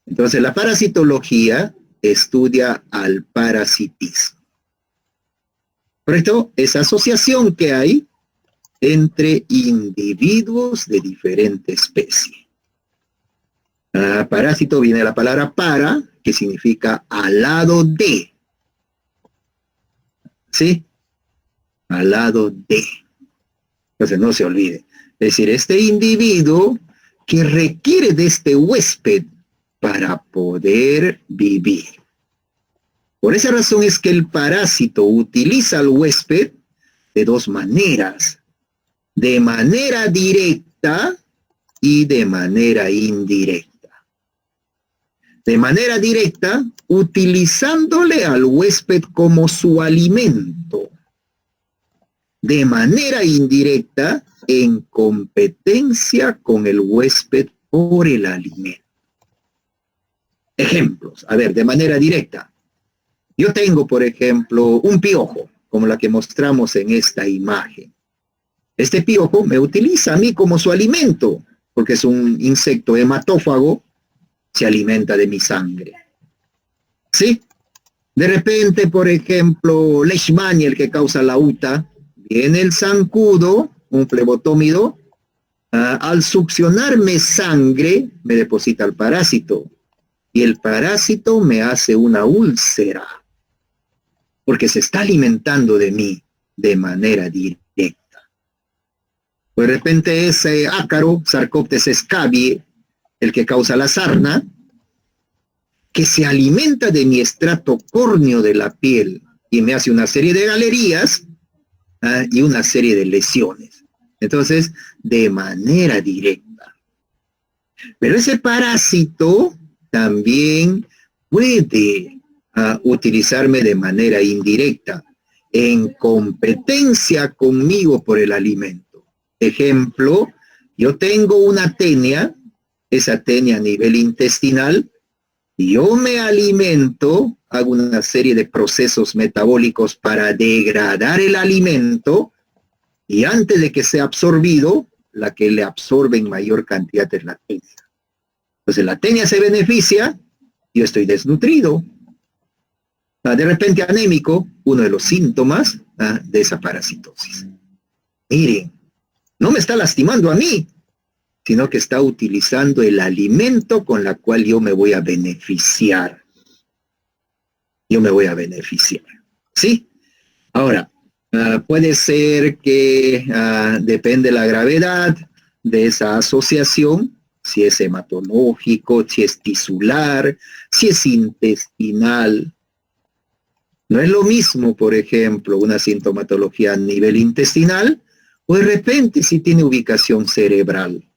Entonces, la parasitología estudia al parasitismo. ¿Correcto? Esa asociación que hay entre individuos de diferente especie. Parásito viene de la palabra para, que significa al lado de. ¿Sí? Al lado de. Entonces no se olvide. Es decir, este individuo que requiere de este huésped para poder vivir. Por esa razón es que el parásito utiliza al huésped de dos maneras. De manera directa y de manera indirecta. De manera directa, utilizándole al huésped como su alimento. De manera indirecta, en competencia con el huésped por el alimento. Ejemplos. A ver, de manera directa. Yo tengo, por ejemplo, un piojo, como la que mostramos en esta imagen. Este piojo me utiliza a mí como su alimento, porque es un insecto hematófago, se alimenta de mi sangre. ¿Sí? De repente, por ejemplo, Leishmania, el que causa la UTA, viene el zancudo, un flebotómido, al succionarme sangre, me deposita el parásito. Y el parásito me hace una úlcera, porque se está alimentando de mí de manera directa. De repente ese ácaro, Sarcoptes scabiei, el que causa la sarna, que se alimenta de mi estrato córneo de la piel y me hace una serie de galerías y una serie de lesiones. Entonces, de manera directa. Pero ese parásito también puede utilizarme de manera indirecta, en competencia conmigo por el alimento. Ejemplo, yo tengo una tenia, esa tenia a nivel intestinal, y yo me alimento, hago una serie de procesos metabólicos para degradar el alimento, y antes de que sea absorbido, la que le absorbe en mayor cantidad es la tenia. Entonces la tenia se beneficia, yo estoy desnutrido. De repente anémico, uno de los síntomas de esa parasitosis. Miren, no me está lastimando a mí, sino que está utilizando el alimento con la cual yo me voy a beneficiar. Yo me voy a beneficiar. ¿Sí? Ahora, puede ser que depende la gravedad de esa asociación, si es hematológico, si es tisular, si es intestinal. No es lo mismo, por ejemplo, una sintomatología a nivel intestinal, o de repente si tiene ubicación cerebral.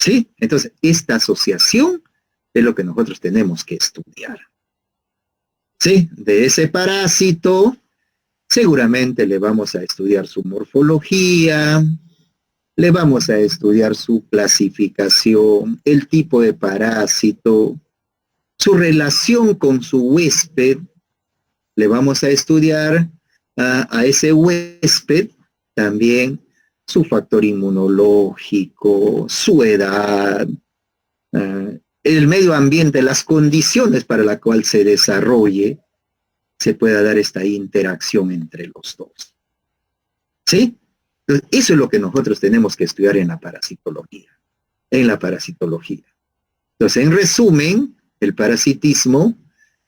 ¿Sí? Entonces, esta asociación es lo que nosotros tenemos que estudiar. ¿Sí? De ese parásito, seguramente le vamos a estudiar su morfología, le vamos a estudiar su clasificación, el tipo de parásito, su relación con su huésped, le vamos a estudiar a ese huésped también su factor inmunológico, su edad, el medio ambiente, las condiciones para la cual se desarrolle, se pueda dar esta interacción entre los dos. ¿Sí? Entonces, eso es lo que nosotros tenemos que estudiar en la parasitología. Entonces, en resumen, el parasitismo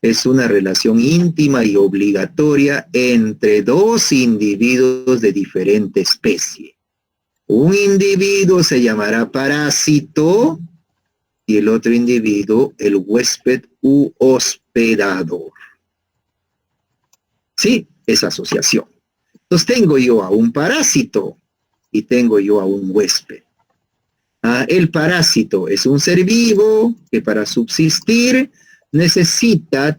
es una relación íntima y obligatoria entre dos individuos de diferente especie. Un individuo se llamará parásito y el otro individuo el huésped u hospedador. Sí, esa asociación. Entonces tengo yo a un parásito y tengo yo a un huésped. El parásito es un ser vivo que para subsistir necesita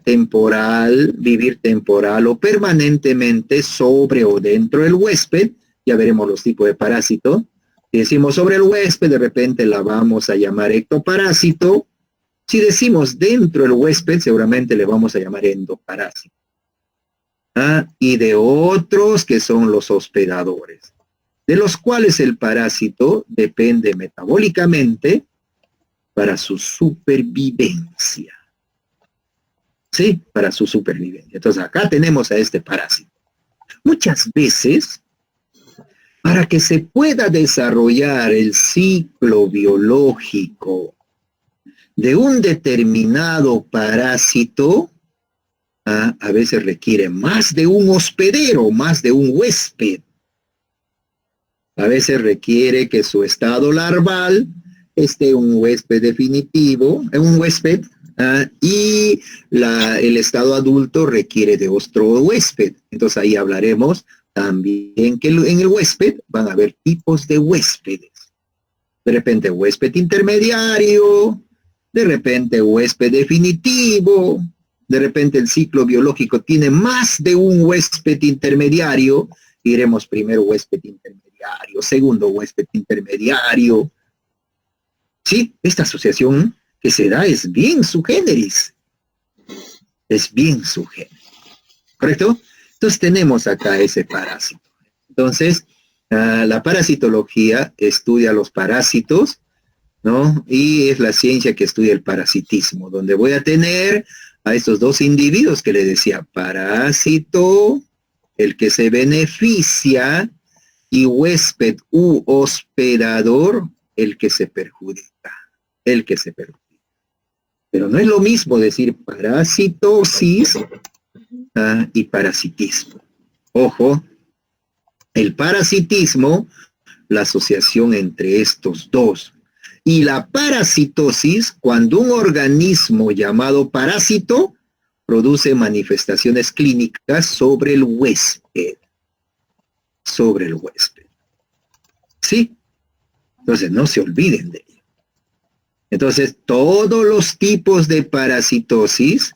vivir temporal o permanentemente sobre o dentro del huésped. Ya veremos los tipos de parásito. Si decimos sobre el huésped, de repente la vamos a llamar ectoparásito. Si decimos dentro del huésped, seguramente le vamos a llamar endoparásito. Y de otros que son los hospedadores, de los cuales el parásito depende metabólicamente para su supervivencia. ¿Sí? Para su supervivencia. Entonces acá tenemos a este parásito. Muchas veces, para que se pueda desarrollar el ciclo biológico de un determinado parásito, a veces requiere más de un hospedero, más de un huésped. A veces requiere que su estado larval esté un huésped definitivo, un huésped, y el estado adulto requiere de otro huésped. Entonces ahí hablaremos también que en el huésped van a haber tipos de huéspedes. De repente huésped intermediario, de repente huésped definitivo, de repente el ciclo biológico tiene más de un huésped intermediario. Iremos primero huésped intermediario, segundo huésped intermediario. Sí, esta asociación que se da es bien su generis. Es bien su generis. ¿Correcto? Entonces tenemos acá ese parásito. Entonces, la parasitología estudia los parásitos, ¿no? Y es la ciencia que estudia el parasitismo, donde voy a tener a estos dos individuos que le decía, parásito, el que se beneficia, y huésped u hospedador, el que se perjudica, el que se perjudica. Pero no es lo mismo decir parasitosis y parasitismo. Ojo, el parasitismo, la asociación entre estos dos. Y la parasitosis, cuando un organismo llamado parásito produce manifestaciones clínicas sobre el huésped. Sobre el huésped. ¿Sí? Entonces, no se olviden de ello. Entonces, todos los tipos de parasitosis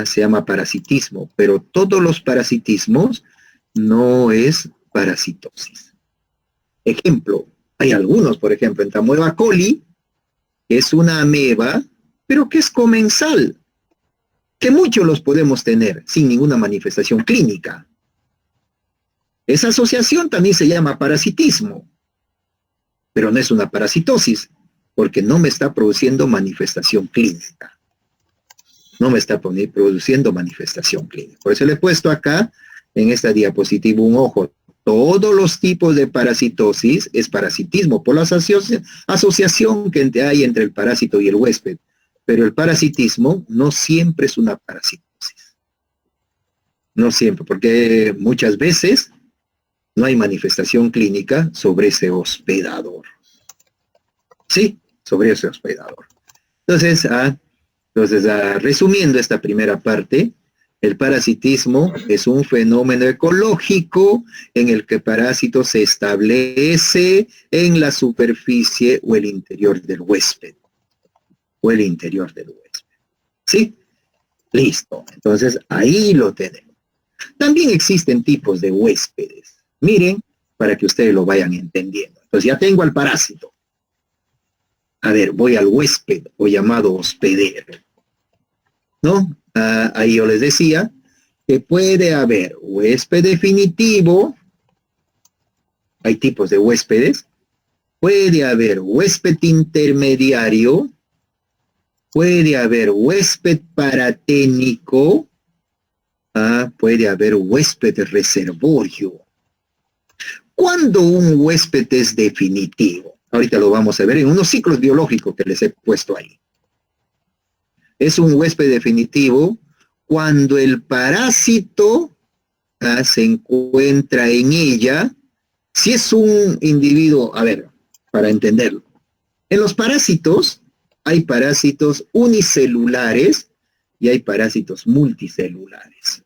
se llama parasitismo, pero todos los parasitismos no es parasitosis. Ejemplo, hay algunos, por ejemplo, Entamoeba coli, que es una ameba, pero que es comensal, que muchos los podemos tener sin ninguna manifestación clínica. Esa asociación también se llama parasitismo, pero no es una parasitosis, porque no me está produciendo manifestación clínica. No me está produciendo manifestación clínica. Por eso le he puesto acá, en esta diapositiva, un ojo. Todos los tipos de parasitosis es parasitismo, por la asociación que hay entre el parásito y el huésped. Pero el parasitismo no siempre es una parasitosis. No siempre, porque muchas veces no hay manifestación clínica sobre ese hospedador. Sí, sobre ese hospedador. Entonces, resumiendo esta primera parte, el parasitismo es un fenómeno ecológico en el que el parásito se establece en la superficie o el interior del huésped. O el interior del huésped. ¿Sí? Listo. Entonces, ahí lo tenemos. También existen tipos de huéspedes. Miren, para que ustedes lo vayan entendiendo. Entonces, ya tengo al parásito. A ver, voy al huésped o llamado hospedero. ¿No? Ahí yo les decía que puede haber huésped definitivo, hay tipos de huéspedes, puede haber huésped intermediario, puede haber huésped paraténico, puede haber huésped reservorio. ¿Cuándo un huésped es definitivo? Ahorita lo vamos a ver en unos ciclos biológicos que les he puesto ahí. Es un huésped definitivo cuando el parásito se encuentra en ella. Si es un individuo, a ver, para entenderlo. En los parásitos hay parásitos unicelulares y hay parásitos multicelulares.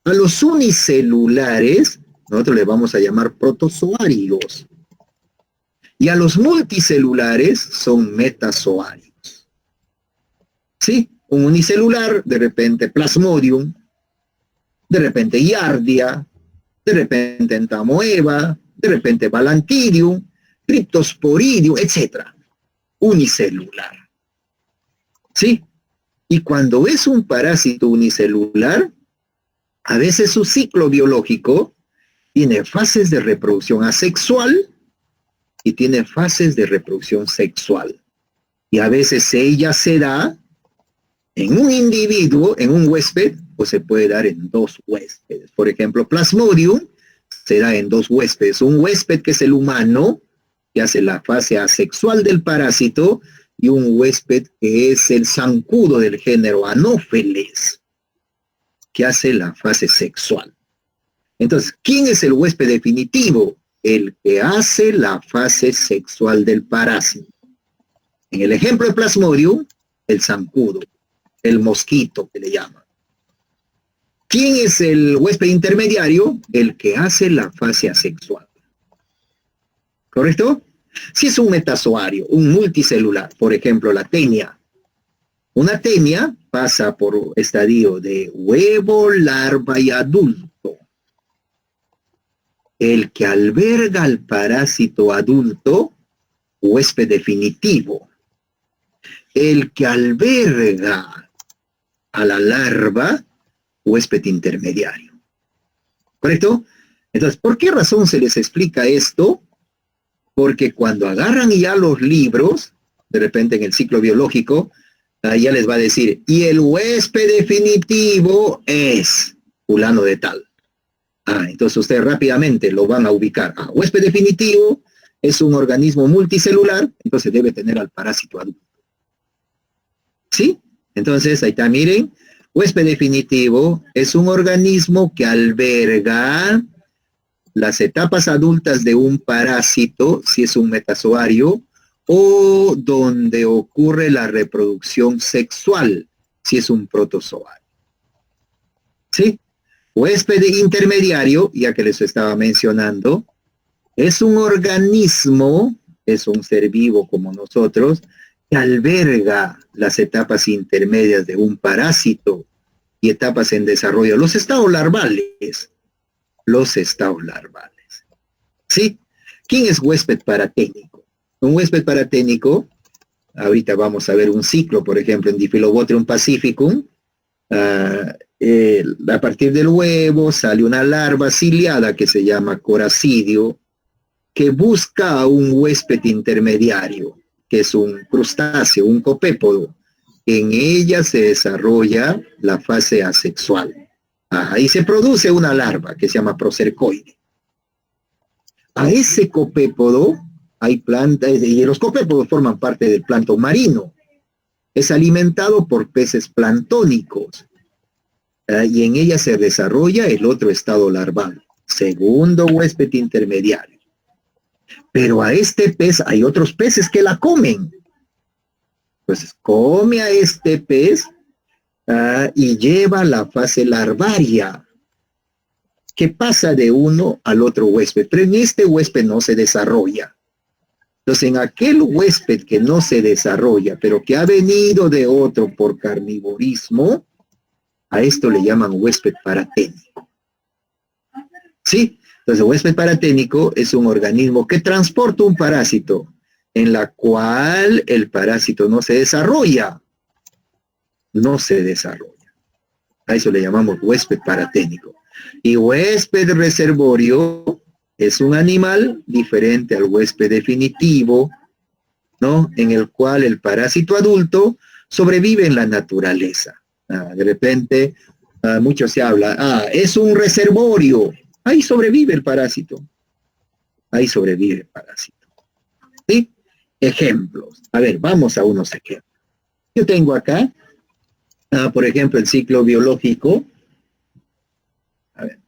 A los unicelulares nosotros le vamos a llamar protozoarios. Y a los multicelulares son metazoarios. ¿Sí? Un unicelular, de repente Plasmodium, de repente Giardia, de repente Entamoeba, de repente Balantidium, Cryptosporidium, etc. Unicelular. ¿Sí? Y cuando es un parásito unicelular, a veces su ciclo biológico tiene fases de reproducción asexual y tiene fases de reproducción sexual. Y a veces ella se da en un individuo, en un huésped, o se puede dar en dos huéspedes. Por ejemplo, Plasmodium se da en dos huéspedes. Un huésped que es el humano, que hace la fase asexual del parásito, y un huésped que es el zancudo del género Anopheles, que hace la fase sexual. Entonces, ¿quién es el huésped definitivo? El que hace la fase sexual del parásito. En el ejemplo de Plasmodium, el zancudo, el mosquito que le llaman. ¿Quién es el huésped intermediario? El que hace la fase asexual. ¿Correcto? Si es un metazoario, un multicelular, por ejemplo, la tenia. Una tenia pasa por estadio de huevo, larva y adulto. El que alberga al parásito adulto, huésped definitivo. El que alberga a la larva, huésped intermediario. ¿Correcto? Entonces, ¿por qué razón se les explica esto? Porque cuando agarran ya los libros, de repente en el ciclo biológico, ya les va a decir, y el huésped definitivo es fulano de tal. Entonces ustedes rápidamente lo van a ubicar. Huésped definitivo es un organismo multicelular, entonces debe tener al parásito adulto. ¿Sí? Entonces, ahí está, miren, huésped definitivo es un organismo que alberga las etapas adultas de un parásito, si es un metazoario, o donde ocurre la reproducción sexual, si es un protozoario. ¿Sí? Huésped intermediario, ya que les estaba mencionando, es un organismo, es un ser vivo como nosotros, que alberga las etapas intermedias de un parásito y etapas en desarrollo, los estados larvales. ¿Sí? ¿Quién es huésped paraténico? Un huésped paraténico, ahorita vamos a ver un ciclo, por ejemplo, en Diphyllobothrium pacificum, a partir del huevo sale una larva ciliada que se llama coracidio, que busca a un huésped intermediario, que es un crustáceo, un copépodo. En ella se desarrolla la fase asexual. Ahí se produce una larva que se llama procercoide. A ese copépodo hay plantas, y los copépodos forman parte del plancton marino. Es alimentado por peces planctónicos. Y en ella se desarrolla el otro estado larval, segundo huésped intermediario. Pero a este pez hay otros peces que la comen. Entonces come a este pez y lleva la fase larvaria, que pasa de uno al otro huésped, pero en este huésped no se desarrolla. Entonces, en aquel huésped que no se desarrolla, pero que ha venido de otro por carnivorismo, a esto le llaman huésped paraténico. ¿Sí? Entonces, el huésped paraténico es un organismo que transporta un parásito, en la cual el parásito no se desarrolla. No se desarrolla. A eso le llamamos huésped paraténico. Y huésped reservorio es un animal diferente al huésped definitivo, ¿no? En el cual el parásito adulto sobrevive en la naturaleza. De repente, mucho se habla, es un reservorio. Ahí sobrevive el parásito. Ahí sobrevive el parásito. ¿Sí? Ejemplos. A ver, vamos a unos ejemplos. Yo tengo acá, por ejemplo, el ciclo biológico. A ver.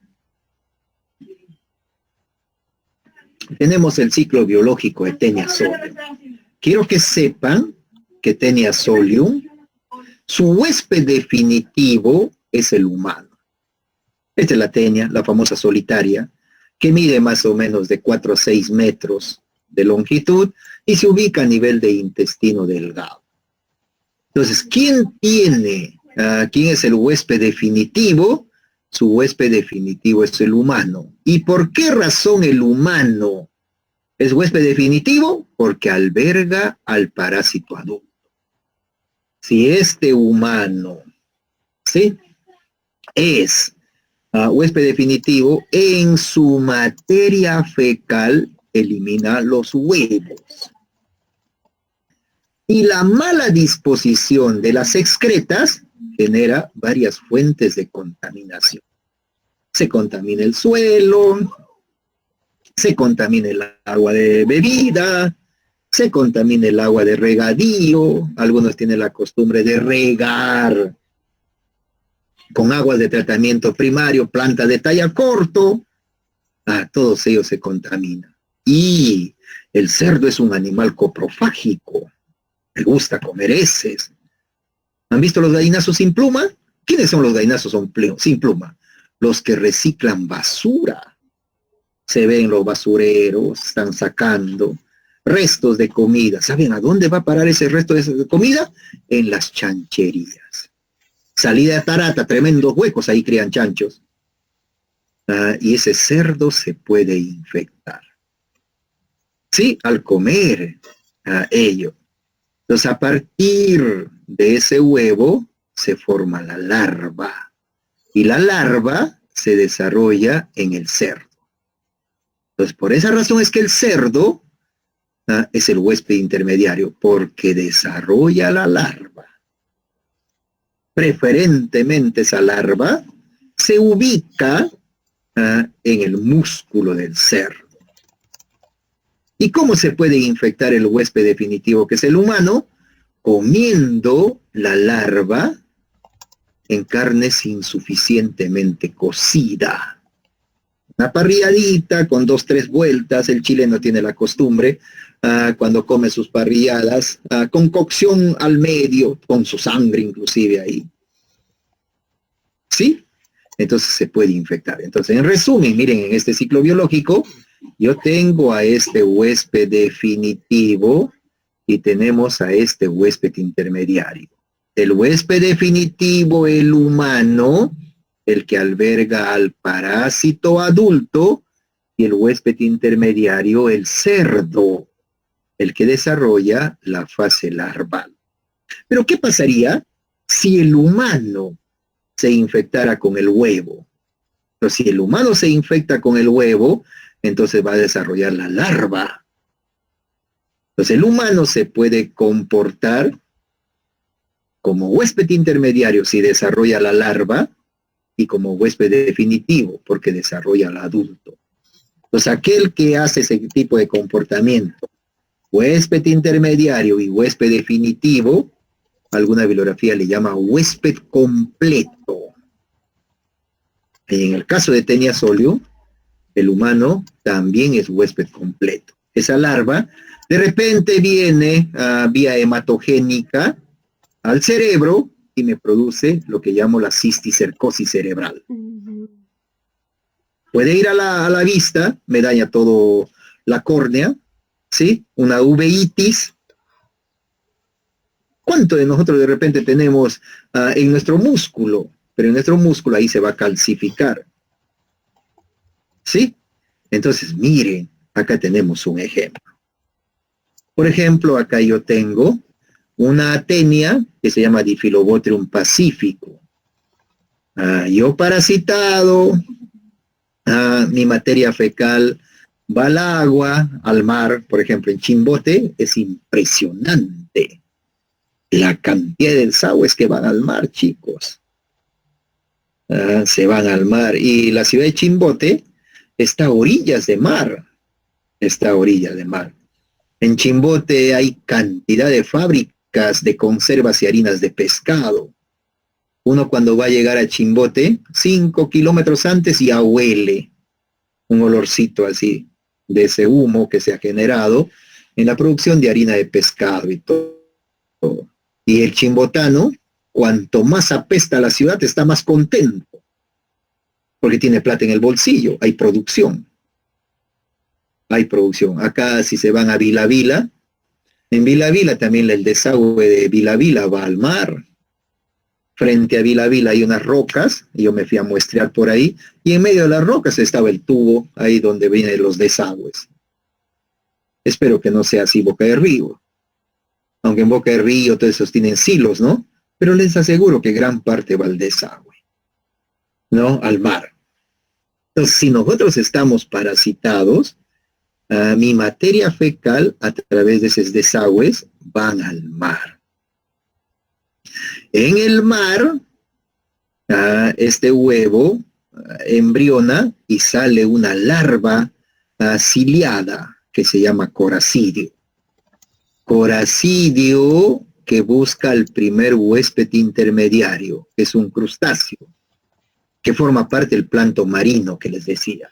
Tenemos el ciclo biológico de Taenia solium. Quiero que sepan que Taenia solium, su huésped definitivo es el humano. Esta es la Taenia, la famosa solitaria, que mide más o menos de 4 a 6 metros de longitud y se ubica a nivel de intestino delgado. Entonces, ¿quién es el huésped definitivo? Su huésped definitivo es el humano. ¿Y por qué razón el humano es huésped definitivo? Porque alberga al parásito adulto. Si este humano, ¿sí?, es huésped definitivo, en su materia fecal elimina los huevos. Y la mala disposición de las excretas genera varias fuentes de contaminación. Se contamina el suelo, se contamina el agua de bebida, se contamina el agua de regadío. Algunos tienen la costumbre de regar con aguas de tratamiento primario, planta de talla corto. Todos ellos se contaminan. Y el cerdo es un animal coprofágico. Le gusta comer heces. ¿Han visto los gallinazos sin pluma? ¿Quiénes son los gallinazos sin pluma? Los que reciclan basura. Se ven los basureros, están sacando restos de comida. ¿Saben a dónde va a parar ese resto de comida? En las chancherías. Salida de Tarata, tremendos huecos, ahí crían chanchos. Y ese cerdo se puede infectar. Sí, al comer ello. Entonces, a partir de ese huevo se forma la larva. Y la larva se desarrolla en el cerdo. Entonces, por esa razón es que el cerdo es el huésped intermediario, porque desarrolla la larva. Preferentemente esa larva se ubica en el músculo del cerdo. ¿Y cómo se puede infectar el huésped definitivo, que es el humano? Comiendo la larva en carnes insuficientemente cocida. Una parrilladita con 2, 3 vueltas. El chileno tiene la costumbre, cuando come sus parrilladas, con cocción al medio, con su sangre inclusive ahí. ¿Sí? Entonces se puede infectar. Entonces, en resumen, miren, en este ciclo biológico, yo tengo a este huésped definitivo y tenemos a este huésped intermediario. El huésped definitivo, el humano, el que alberga al parásito adulto, y el huésped intermediario, el cerdo, el que desarrolla la fase larval. Pero ¿qué pasaría si el humano se infectara con el huevo? Pero si el humano se infecta con el huevo, entonces va a desarrollar la larva. Entonces el humano se puede comportar como huésped intermediario si desarrolla la larva, y como huésped definitivo porque desarrolla al adulto. Entonces aquel que hace ese tipo de comportamiento, huésped intermediario y huésped definitivo, alguna bibliografía le llama huésped completo. Y en el caso de Taenia solio, el humano también es huésped completo. Esa larva de repente viene vía hematogénica al cerebro y me produce lo que llamo la cisticercosis cerebral. Puede ir a la vista, me daña todo la córnea, ¿sí? Una uveitis. ¿Cuánto de nosotros de repente tenemos en nuestro músculo? Pero en nuestro músculo ahí se va a calcificar. ¿Sí? Entonces, miren, acá tenemos un ejemplo. Por ejemplo, acá yo tengo una Taenia que se llama Diphyllobothrium pacifico. Yo parasitado, mi materia fecal va al agua, al mar, por ejemplo, en Chimbote, es impresionante la cantidad de desagües que van al mar, chicos. Se van al mar. Y la ciudad de Chimbote está a orillas de mar. Está a orillas de mar. En Chimbote hay cantidad de fábricas de conservas y harinas de pescado. Uno cuando va a llegar a Chimbote, 5 kilómetros antes ya huele un olorcito así de ese humo que se ha generado en la producción de harina de pescado y todo. Y el chimbotano, cuanto más apesta la ciudad, está más contento, porque tiene plata en el bolsillo, hay producción. Hay producción. Acá si se van a Vila Vila, en Vila Vila también el desagüe de Vila Vila va al mar. Frente a Vila Vila hay unas rocas, y yo me fui a muestrear por ahí, y en medio de las rocas estaba el tubo, ahí donde vienen los desagües. Espero que no sea así Boca de Río. Aunque en Boca de Río todos esos tienen silos, ¿no? Pero les aseguro que gran parte va al desagüe, ¿no? Al mar. Entonces, si nosotros estamos parasitados, mi materia fecal a través de esos desagües van al mar. En el mar, este huevo embriona y sale una larva ciliada que se llama coracidio. Coracidio que busca el primer huésped intermediario, que es un crustáceo, que forma parte del plancton marino que les decía.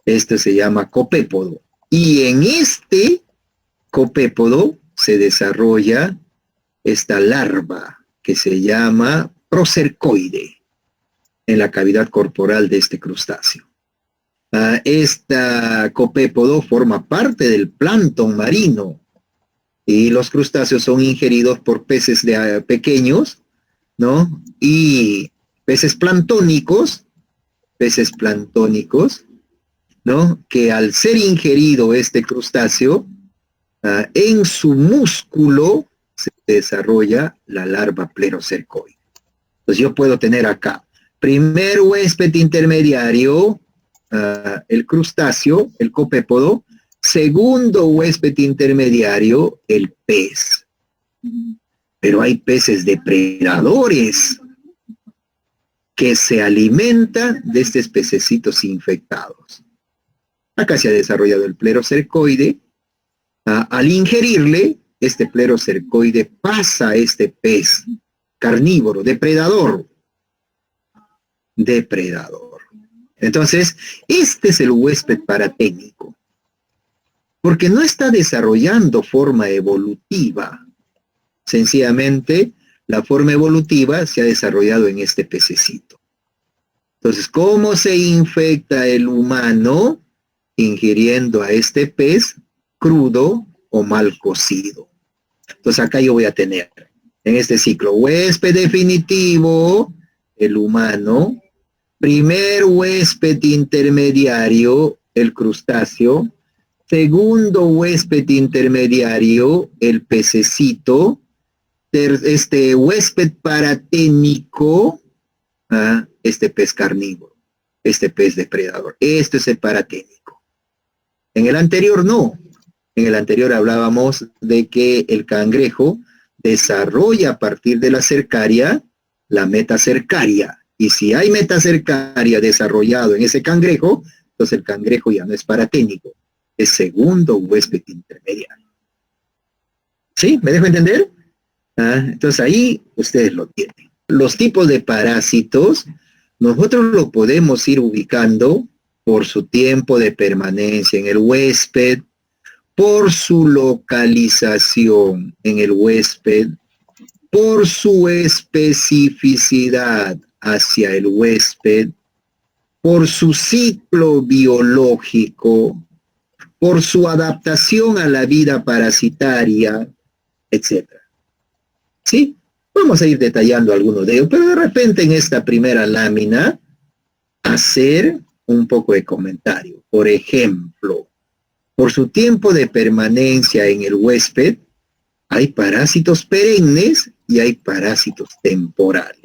Este se llama copépodo. Y en este copépodo se desarrolla esta larva que se llama procercoide en la cavidad corporal de este crustáceo. Esta copépodo forma parte del plancton marino y los crustáceos son ingeridos por peces pequeños, ¿no? Y peces planctónicos, ¿no? Que al ser ingerido este crustáceo, en su músculo se desarrolla la larva plerocercoide. Entonces yo puedo tener acá, primer huésped intermediario, el crustáceo, el copépodo, segundo huésped intermediario, el pez. Pero hay peces depredadores que se alimentan de estos pececitos infectados. Acá se ha desarrollado el plerocercoide. Al ingerirle, este plerocercoide pasa a este pez carnívoro, depredador. Entonces, este es el huésped paraténico, porque no está desarrollando forma evolutiva. Sencillamente, la forma evolutiva se ha desarrollado en este pececito. Entonces, ¿cómo se infecta el humano? Ingiriendo a este pez crudo o mal cocido. Entonces, acá yo voy a tener, en este ciclo, huésped definitivo, el humano, primer huésped intermediario, el crustáceo, segundo huésped intermediario, el pececito, este huésped paraténico, este pez carnívoro, este pez depredador. Este es el paraténico. En el anterior no. En el anterior hablábamos de que el cangrejo desarrolla a partir de la cercaria la metacercaria. Y si hay metacercaria desarrollado en ese cangrejo, entonces el cangrejo ya no es paraténico, es segundo huésped intermediario. ¿Sí? ¿Me dejo entender? Entonces ahí ustedes lo tienen. Los tipos de parásitos, nosotros lo podemos ir ubicando por su tiempo de permanencia en el huésped, por su localización en el huésped, por su especificidad hacia el huésped, por su ciclo biológico, por su adaptación a la vida parasitaria, etc. ¿Sí? Vamos a ir detallando algunos de ellos, pero de repente en esta primera lámina hacer un poco de comentario. Por ejemplo, por su tiempo de permanencia en el huésped, hay parásitos perennes y hay parásitos temporales.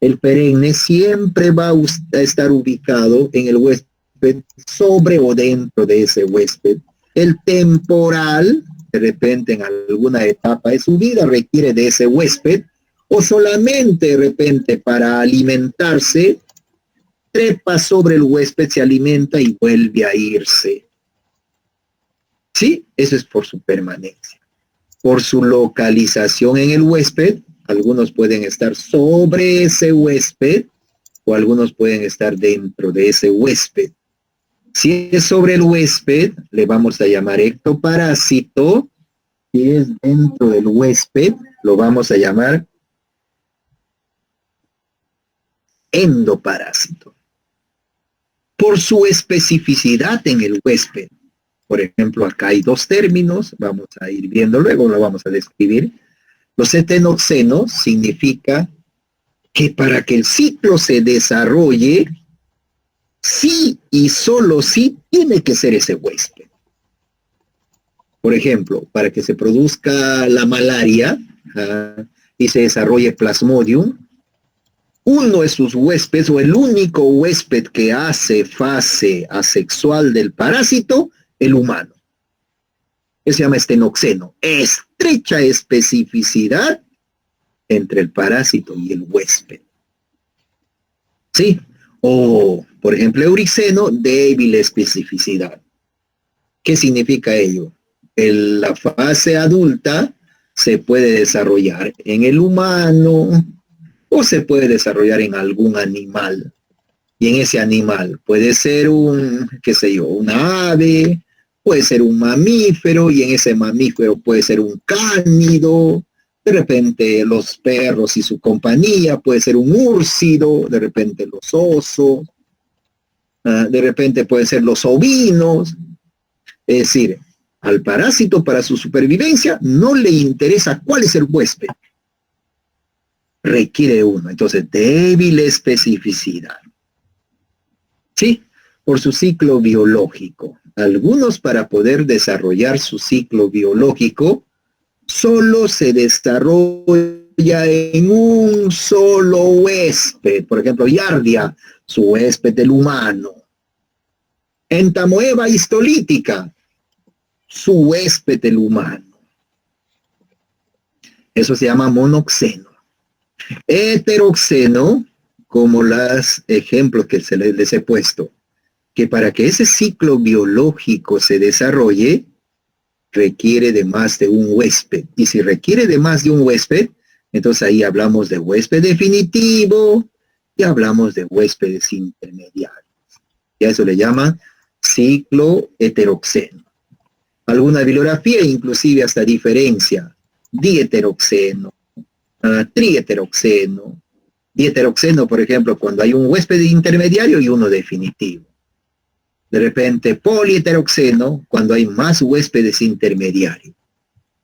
El perenne siempre va a estar ubicado en el huésped, sobre o dentro de ese huésped. El temporal, de repente en alguna etapa de su vida requiere de ese huésped, o solamente de repente para alimentarse, trepa sobre el huésped, se alimenta y vuelve a irse. ¿Sí? Eso es por su permanencia. Por su localización en el huésped, algunos pueden estar sobre ese huésped o algunos pueden estar dentro de ese huésped. Si es sobre el huésped, le vamos a llamar ectoparásito. Si es dentro del huésped, lo vamos a llamar endoparásito. Por su especificidad en el huésped. Por ejemplo, acá hay dos términos, vamos a ir viendo luego, lo vamos a describir. Los etenoxenos significa que para que el ciclo se desarrolle, sí y solo sí tiene que ser ese huésped. Por ejemplo, para que se produzca la malaria y se desarrolle Plasmodium, uno de sus huéspedes o el único huésped que hace fase asexual del parásito el humano. Eso se llama estenoxeno. Estrecha especificidad entre el parásito y el huésped. ¿Sí? O, por ejemplo, euriceno, débil especificidad. ¿Qué significa ello? La fase adulta se puede desarrollar en el humano o se puede desarrollar en algún animal. Y en ese animal puede ser un, qué sé yo, una ave, puede ser un mamífero, y en ese mamífero puede ser un cánido, de repente los perros y su compañía, puede ser un úrcido, de repente los osos, de repente puede ser los ovinos. Es decir, al parásito para su supervivencia no le interesa cuál es el huésped. Requiere uno. Entonces, débil especificidad. ¿Sí? Por su ciclo biológico. Algunos, para poder desarrollar su ciclo biológico, solo se desarrolla en un solo huésped. Por ejemplo, Giardia, su huésped el humano. Entamoeba histolítica, su huésped el humano. Eso se llama monoxeno. Heteroxeno, como los ejemplos que les he puesto, que para que ese ciclo biológico se desarrolle, requiere de más de un huésped. Y si requiere de más de un huésped, entonces ahí hablamos de huésped definitivo y hablamos de huéspedes intermediarios. Y a eso le llaman ciclo heteroxeno. Alguna bibliografía inclusive hasta diferencia diheteroxeno, triheteroxeno. Diheteroxeno, por ejemplo, cuando hay un huésped intermediario y uno definitivo. De repente, poliheteroxeno, cuando hay más huéspedes intermediarios.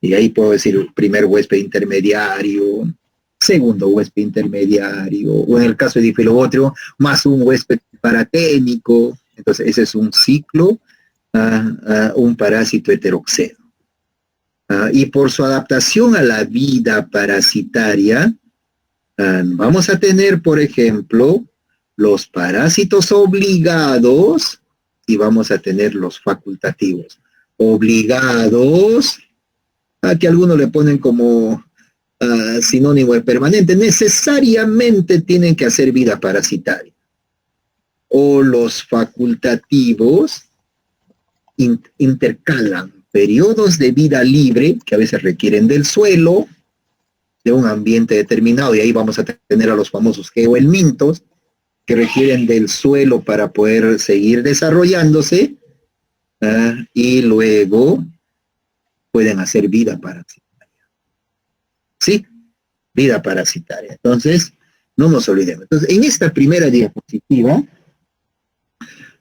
Y ahí puedo decir primer huésped intermediario, segundo huésped intermediario, o en el caso de difilobótreo, más un huésped paraténico. Entonces, ese es un ciclo, un parásito heteroxeno. Y por su adaptación a la vida parasitaria, vamos a tener, por ejemplo, los parásitos obligados y vamos a tener los facultativos. Obligados, a que algunos le ponen como sinónimo de permanente, necesariamente tienen que hacer vida parasitaria. O los facultativos intercalan periodos de vida libre, que a veces requieren del suelo, de un ambiente determinado, y ahí vamos a tener a los famosos geohelmintos, que requieren del suelo para poder seguir desarrollándose, y luego pueden hacer vida parasitaria. ¿Sí? Vida parasitaria. Entonces, no nos olvidemos. Entonces, en esta primera diapositiva,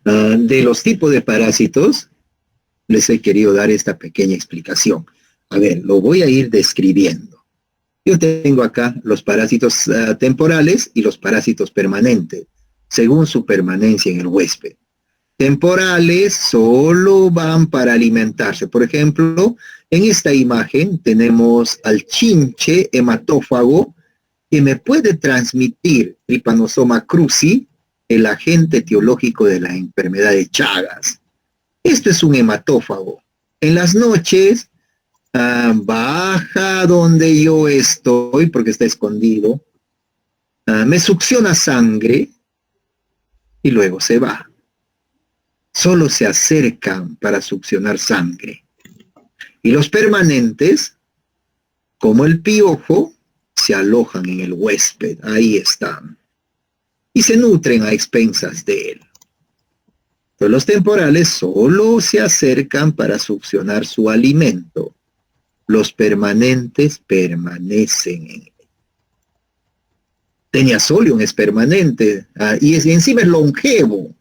de los tipos de parásitos, les he querido dar esta pequeña explicación. A ver, lo voy a ir describiendo. Yo tengo acá los parásitos temporales y los parásitos permanentes, según su permanencia en el huésped. Temporales solo van para alimentarse. Por ejemplo, en esta imagen tenemos al chinche hematófago que me puede transmitir Trypanosoma cruzi, el agente etiológico de la enfermedad de Chagas. Esto es un hematófago. En las noches baja donde yo estoy, porque está escondido, me succiona sangre y luego se va. Solo se acercan para succionar sangre. Y los permanentes, como el piojo, se alojan en el huésped. Ahí están. Y se nutren a expensas de él. Pero los temporales solo se acercan para succionar su alimento. Los permanentes permanecen en él. Teniasolium es permanente, y encima es longevo.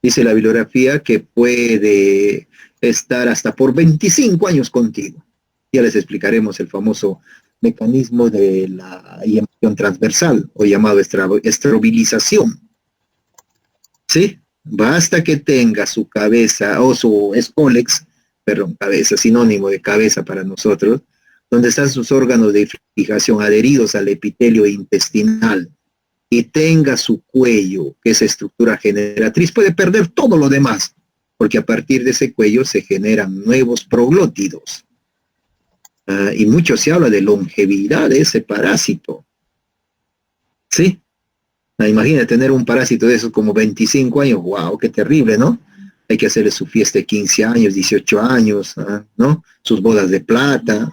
Dice la bibliografía que puede estar hasta por 25 años contigo. Ya les explicaremos el famoso mecanismo de la emisión transversal, o llamado estrobilización. ¿Sí? Basta que tenga su cabeza, o su escólex, perdón, cabeza, sinónimo de cabeza para nosotros, donde están sus órganos de fijación adheridos al epitelio intestinal, y tenga su cuello, que es estructura generatriz, puede perder todo lo demás. porque a partir de ese cuello se generan nuevos proglótidos. Y mucho se habla de longevidad de ese parásito. ¿Sí? Imagina tener un parásito de esos como 25 años, wow, qué terrible, ¿no? Hay que hacerle su fiesta de 15 años, 18 años, ¿no? Sus bodas de plata,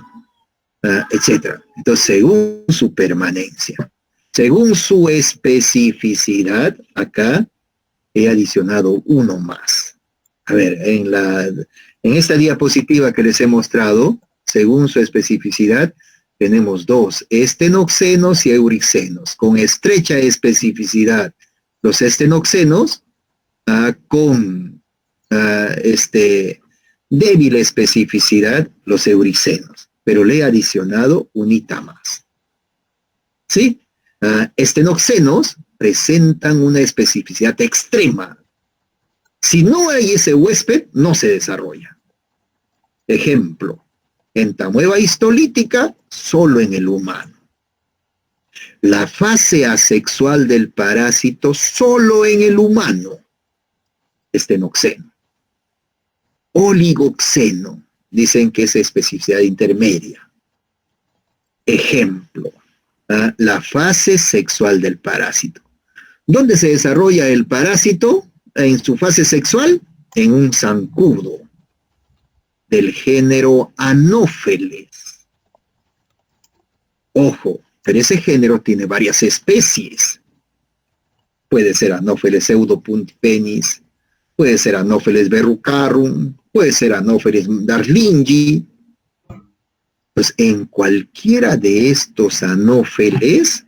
etcétera. Entonces, según su permanencia, según su especificidad, acá he adicionado uno más. A ver, en esta diapositiva que les he mostrado, según su especificidad, tenemos dos, estenoxenos y eurixenos, con estrecha especificidad. Los estenoxenos con débil especificidad, los eurixenos, pero le he adicionado unita más. ¿Sí? Estenoxenos presentan una especificidad extrema. Si no hay ese huésped, no se desarrolla. Ejemplo, entamueba histolítica solo en el humano. La fase asexual del parásito solo en el humano. Estenoxeno. Oligoxeno. Dicen que es especificidad intermedia. Ejemplo, la fase sexual del parásito. ¿Dónde se desarrolla el parásito en su fase sexual? En un zancudo del género Anopheles. Ojo, pero ese género tiene varias especies. Puede ser Anopheles pseudopuntipenis, puede ser Anopheles verrucarum, puede ser Anopheles darlingi. Pues en cualquiera de estos anófeles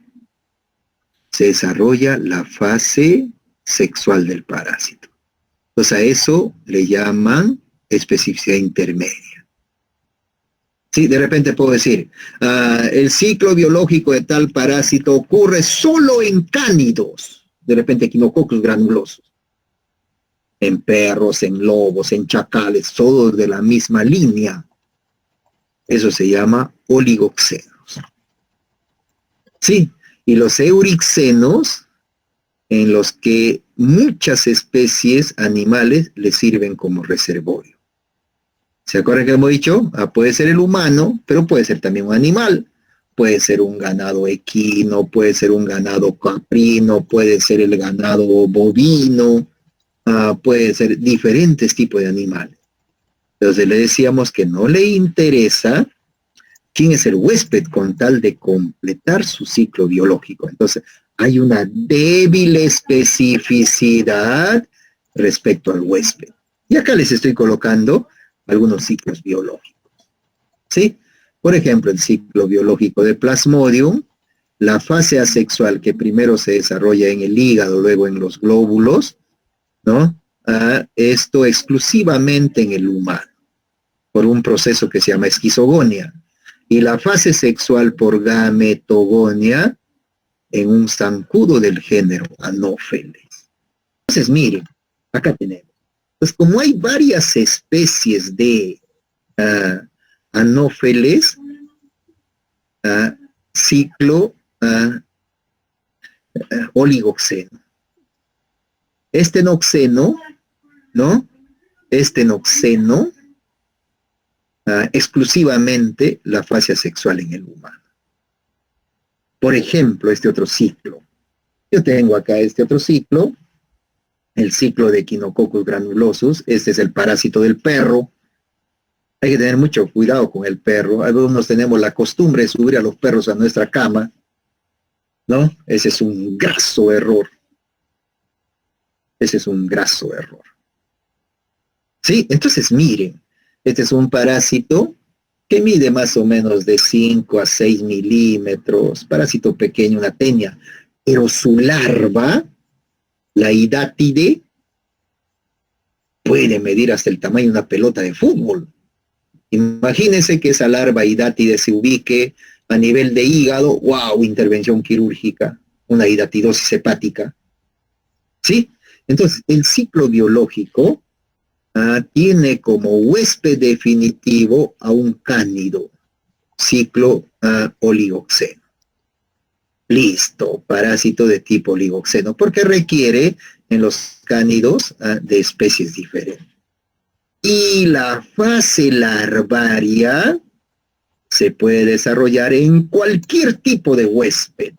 se desarrolla la fase sexual del parásito. Pues a eso le llaman especificidad intermedia. Sí, de repente puedo decir, el ciclo biológico de tal parásito ocurre solo en cánidos, de repente Echinococcus granulosus, en perros, en lobos, en chacales, todos de la misma línea. Eso se llama oligoxenos. Sí, y los eurixenos, en los que muchas especies animales les sirven como reservorio. ¿Se acuerdan que hemos dicho? Puede ser el humano, pero puede ser también un animal. Puede ser un ganado equino, puede ser un ganado caprino, puede ser el ganado bovino, puede ser diferentes tipos de animales. Entonces le decíamos que no le interesa quién es el huésped con tal de completar su ciclo biológico. Entonces hay una débil especificidad respecto al huésped. Y acá les estoy colocando algunos ciclos biológicos. ¿Sí? Por ejemplo, el ciclo biológico de Plasmodium, la fase asexual que primero se desarrolla en el hígado, luego en los glóbulos, ¿no? Esto exclusivamente en el humano, por un proceso que se llama esquizogonia. Y la fase sexual por gametogonia en un zancudo del género Anopheles. Entonces, miren, acá tenemos. Pues como hay varias especies de Anopheles, ciclo oligoxeno. Estenoxeno, ¿no? Estenoxeno, exclusivamente la fase sexual en el humano. Por ejemplo, este otro ciclo. Yo tengo acá este otro ciclo, el ciclo de Echinococcus granulosus. Este es el parásito del perro. Hay que tener mucho cuidado con el perro. Algunos tenemos la costumbre de subir a los perros a nuestra cama, ¿no? Ese es un graso error. Ese es un graso error. ¿Sí? Entonces, miren, este es un parásito que mide más o menos de 5 a 6 milímetros, parásito pequeño, una tenia, pero su larva, la hidátide, puede medir hasta el tamaño de una pelota de fútbol. Imagínense que esa larva hidátide se ubique a nivel de hígado, wow, intervención quirúrgica, una hidatidosis hepática. ¿Sí? Entonces, el ciclo biológico tiene como huésped definitivo a un cánido, ciclo oligoxeno. Listo, parásito de tipo oligoxeno, porque requiere en los cánidos de especies diferentes. Y la fase larvaria se puede desarrollar en cualquier tipo de huésped.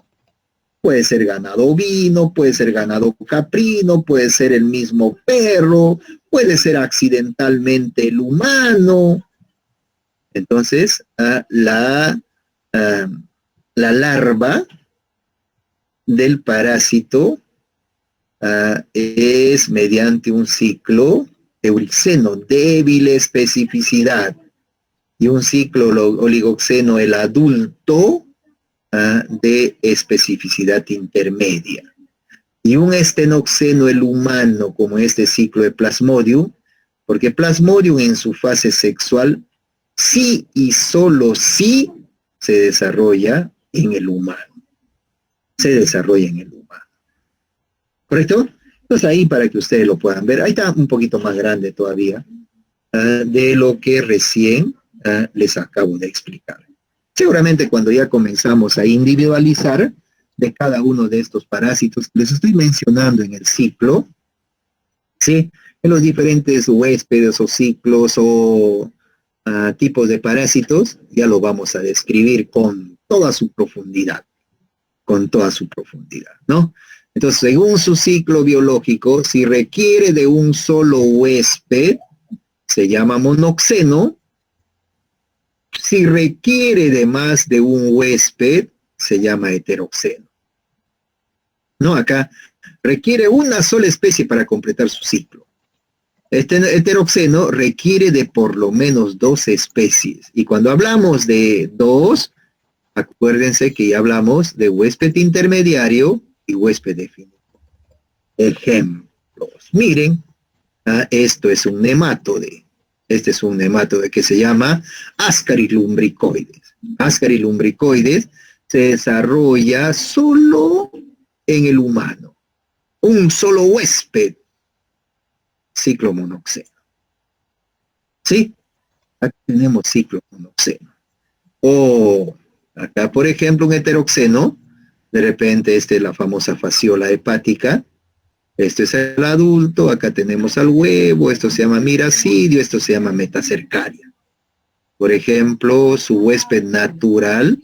Puede ser ganado ovino, puede ser ganado caprino, puede ser el mismo perro, puede ser accidentalmente el humano. Entonces, la larva del parásito es mediante un ciclo eurixeno, débil especificidad, y un ciclo oligoxeno, el adulto, de especificidad intermedia. Y un estenoxeno, el humano, como este ciclo de Plasmodium, porque Plasmodium en su fase sexual sí y solo sí se desarrolla en el humano. Se desarrolla en el humano. ¿Correcto? Entonces ahí para que ustedes lo puedan ver, ahí está un poquito más grande todavía de lo que recién les acabo de explicar. Seguramente cuando ya comenzamos a individualizar de cada uno de estos parásitos que les estoy mencionando en el ciclo, ¿sí? En los diferentes huéspedes o ciclos o tipos de parásitos, ya lo vamos a describir con toda su profundidad, ¿no? Entonces, según su ciclo biológico, si requiere de un solo huésped, se llama monoxeno. Si requiere de más de un huésped, se llama heteroxeno. No, acá requiere una sola especie para completar su ciclo. Este heteroxeno requiere de por lo menos 2 especies. Y cuando hablamos de 2, acuérdense que ya hablamos de huésped intermediario y huésped definitivo. Ejemplos. Miren, esto es un nematode. Este es un nematode que se llama Ascarilumbricoides. Ascarilumbricoides se desarrolla solo en el humano. Un solo huésped. Ciclo monoxeno. ¿Sí? Aquí tenemos ciclo monoxeno. O acá, por ejemplo, un heteroxeno. De repente, esta es la famosa fasciola hepática. Este es el adulto, acá tenemos al huevo, esto se llama miracidio, esto se llama metacercaria. Por ejemplo, su huésped natural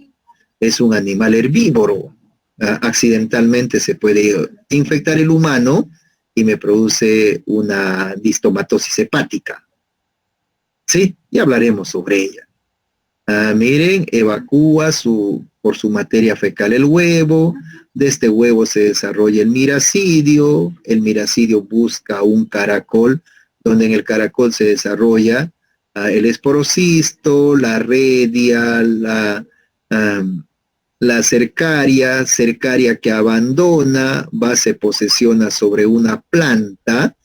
es un animal herbívoro. Accidentalmente se puede infectar el humano y me produce una distomatosis hepática. Sí, ya hablaremos sobre ella. Miren, evacúa por su materia fecal el huevo. De este huevo se desarrolla el miracidio busca un caracol, donde en el caracol se desarrolla el esporocisto, la redia, la cercaria que abandona, se posesiona sobre una planta,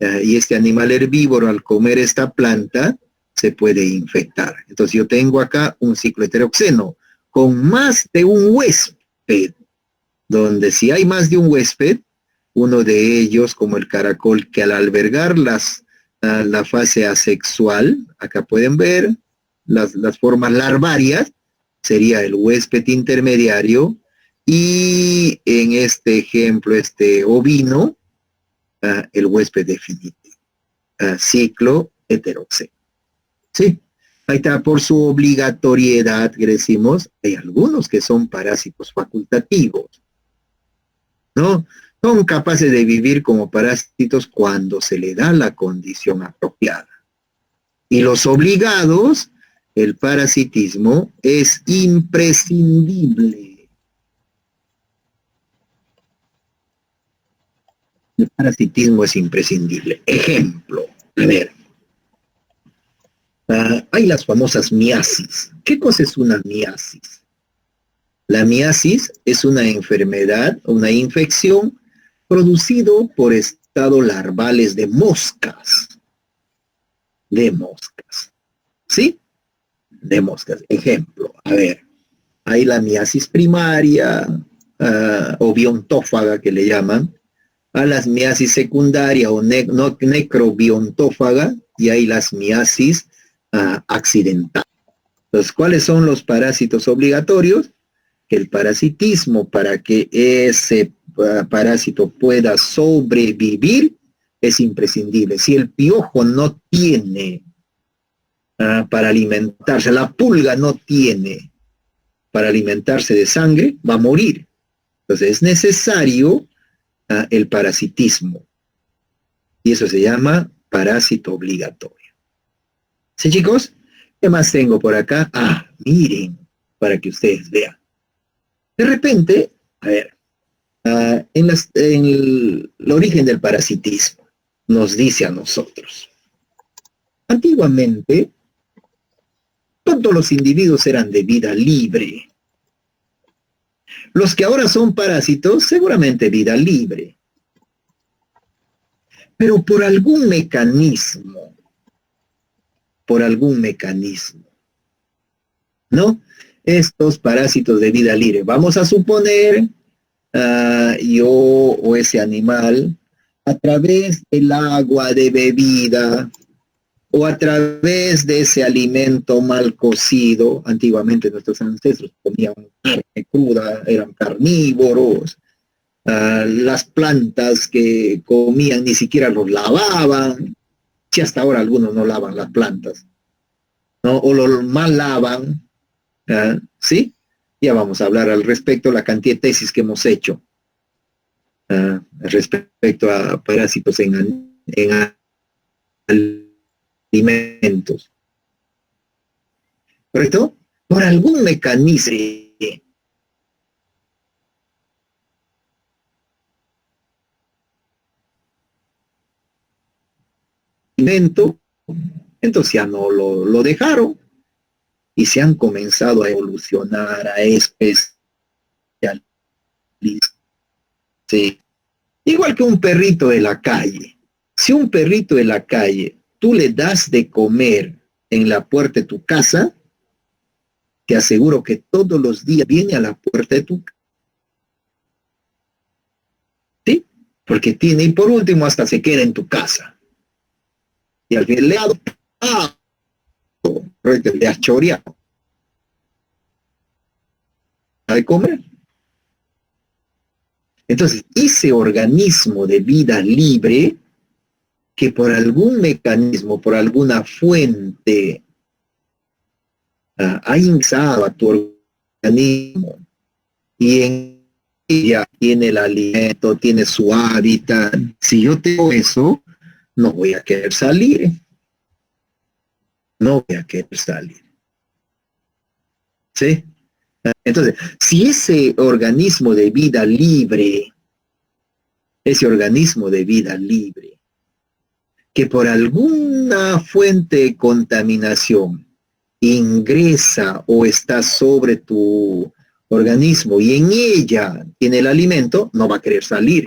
y este animal herbívoro al comer esta planta se puede infectar. Entonces yo tengo acá un ciclo heteroxeno con más de un huésped, donde si hay más de un huésped, uno de ellos, como el caracol, que al albergar la fase asexual, acá pueden ver las formas larvarias, sería el huésped intermediario, y en este ejemplo, este ovino, el huésped definitivo. Ciclo heteroxeno. Sí, ahí está, por su obligatoriedad, que decimos, hay algunos que son parásitos facultativos, ¿no? Son capaces de vivir como parásitos cuando se le da la condición apropiada. Y los obligados, el parasitismo es imprescindible. El parasitismo es imprescindible. Ejemplo, a ver. Hay las famosas miasis. ¿Qué cosa es una miasis? La miasis es una enfermedad, una infección producido por estados larvales de moscas. De moscas. ¿Sí? De moscas. Ejemplo, a ver, hay la miasis primaria o biontófaga que le llaman, a las miasis secundaria o necrobiontófaga, y hay las miasis accidentales. Entonces, ¿cuáles son los parásitos obligatorios? Que el parasitismo, para que ese parásito pueda sobrevivir, es imprescindible. Si el piojo no tiene para alimentarse, la pulga no tiene para alimentarse de sangre, va a morir. Entonces es necesario el parasitismo. Y eso se llama parásito obligatorio. ¿Sí, chicos? ¿Qué más tengo por acá? Miren, para que ustedes vean. De repente, a ver, en el origen del parasitismo nos dice a nosotros. Antiguamente, todos los individuos eran de vida libre. Los que ahora son parásitos, seguramente vida libre. Pero por algún mecanismo, ¿no? Estos parásitos de vida libre. Vamos a suponer, yo o ese animal, a través del agua de bebida, o a través de ese alimento mal cocido. Antiguamente nuestros ancestros comían carne cruda, eran carnívoros. Las plantas que comían ni siquiera los lavaban. Si hasta ahora algunos no lavan las plantas, ¿no? O lo mal lavan, ¿sí? Ya vamos a hablar al respecto, la cantidad de tesis que hemos hecho respecto a parásitos en alimentos. ¿Correcto? Por algún mecanismo entonces ya no lo dejaron y se han comenzado a evolucionar, a especializar. Sí. Igual que un perrito de la calle. Si un perrito de la calle tú le das de comer en la puerta de tu casa, te aseguro que todos los días viene a la puerta de tu casa. ¿Sí? Porque tiene, y por último hasta se queda en tu casa. Y al final le ha adoptado, le has choreado de comer. Entonces, ese organismo de vida libre, que por algún mecanismo, por alguna fuente, ha ingresado a tu organismo y en ella tiene el alimento, tiene su hábitat. Si yo tengo eso, no voy a querer salir. No voy a querer salir. ¿Sí? Entonces, si ese organismo de vida libre, que por alguna fuente de contaminación ingresa o está sobre tu organismo y en ella tiene el alimento, no va a querer salir.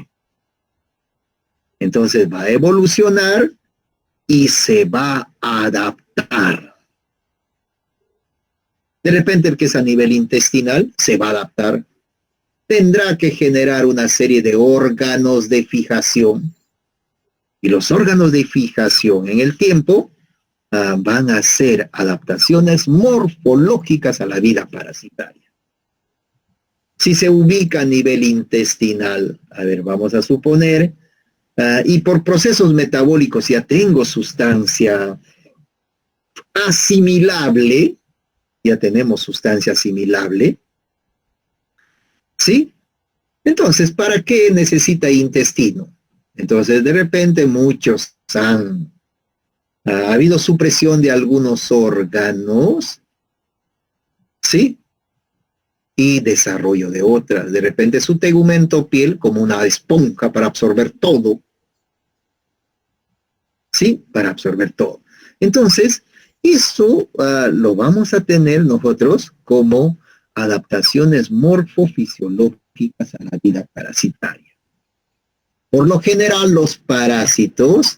Entonces va a evolucionar y se va a adaptar. De repente el que es a nivel intestinal se va a adaptar. Tendrá que generar una serie de órganos de fijación. Y los órganos de fijación en el tiempo van a ser adaptaciones morfológicas a la vida parasitaria. Si se ubica a nivel intestinal, a ver, vamos a suponer, y por procesos metabólicos ya tengo sustancia asimilable, ya tenemos sustancia asimilable, ¿sí? Entonces, ¿para qué necesita intestino? Entonces, de repente muchos ha habido supresión de algunos órganos, ¿sí? Y desarrollo de otras. De repente su tegumento piel como una esponja para absorber todo, ¿sí? Para absorber todo. Entonces, eso lo vamos a tener nosotros como adaptaciones morfofisiológicas a la vida parasitaria. Por lo general, los parásitos,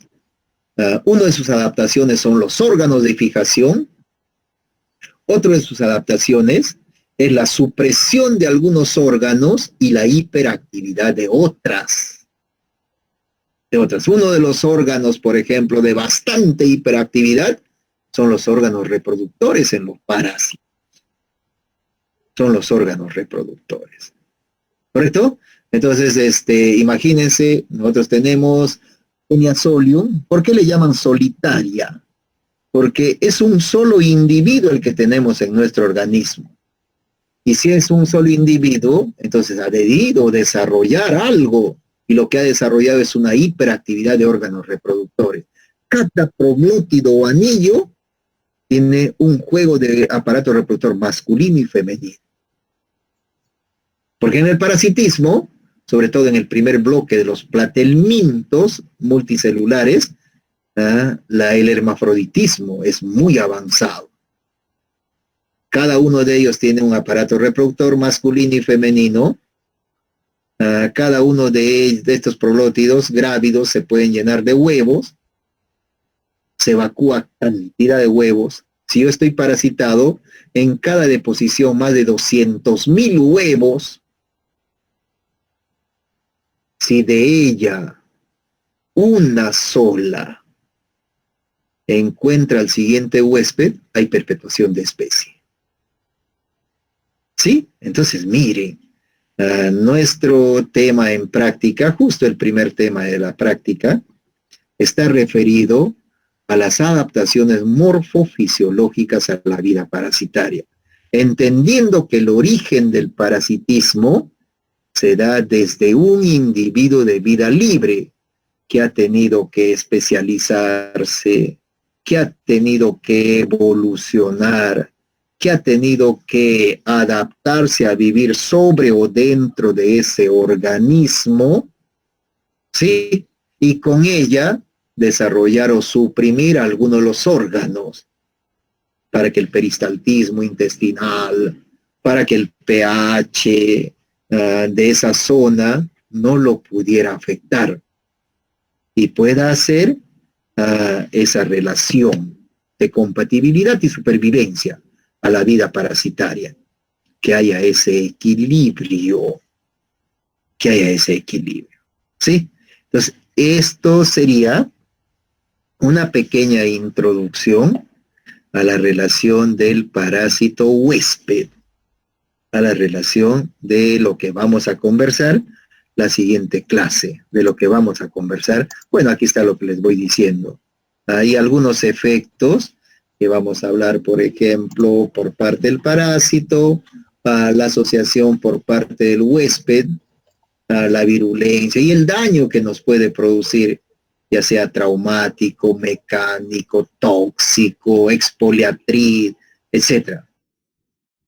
una de sus adaptaciones son los órganos de fijación, otro de sus adaptaciones es la supresión de algunos órganos y la hiperactividad de otras. Uno de los órganos, por ejemplo, de bastante hiperactividad, son los órganos reproductores en los parásitos. Son los órganos reproductores. ¿Correcto? Entonces, imagínense, nosotros tenemos Taenia solium. ¿Por qué le llaman solitaria? Porque es un solo individuo el que tenemos en nuestro organismo. Y si es un solo individuo, entonces ha debido desarrollar algo. Y lo que ha desarrollado es una hiperactividad de órganos reproductores. Cada proglótido o anillo tiene un juego de aparato reproductor masculino y femenino. Porque en el parasitismo, sobre todo en el primer bloque de los platelmintos multicelulares, el hermafroditismo es muy avanzado. Cada uno de ellos tiene un aparato reproductor masculino y femenino. Cada uno de estos proglótidos grávidos se pueden llenar de huevos. Se evacúa cantidad de huevos. Si yo estoy parasitado, en cada deposición más de 200,000 huevos. Si de ella una sola encuentra al siguiente huésped, hay perpetuación de especie. ¿Sí? Entonces, miren, nuestro tema en práctica, justo el primer tema de la práctica, está referido a las adaptaciones morfofisiológicas a la vida parasitaria, entendiendo que el origen del parasitismo se da desde un individuo de vida libre que ha tenido que especializarse, que ha tenido que evolucionar, que ha tenido que adaptarse a vivir sobre o dentro de ese organismo, ¿sí? Y con ella desarrollar o suprimir algunos de los órganos para que el peristaltismo intestinal, para que el pH de esa zona no lo pudiera afectar y pueda hacer esa relación de compatibilidad y supervivencia a la vida parasitaria, que haya ese equilibrio, ¿sí? Entonces, esto sería una pequeña introducción a la relación del parásito huésped, a la relación de lo que vamos a conversar, la siguiente clase, de lo que vamos a conversar. Bueno, aquí está lo que les voy diciendo. Hay algunos efectos que vamos a hablar, por ejemplo, por parte del parásito, la asociación por parte del huésped, la virulencia y el daño que nos puede producir, ya sea traumático, mecánico, tóxico, exfoliatriz, etcétera.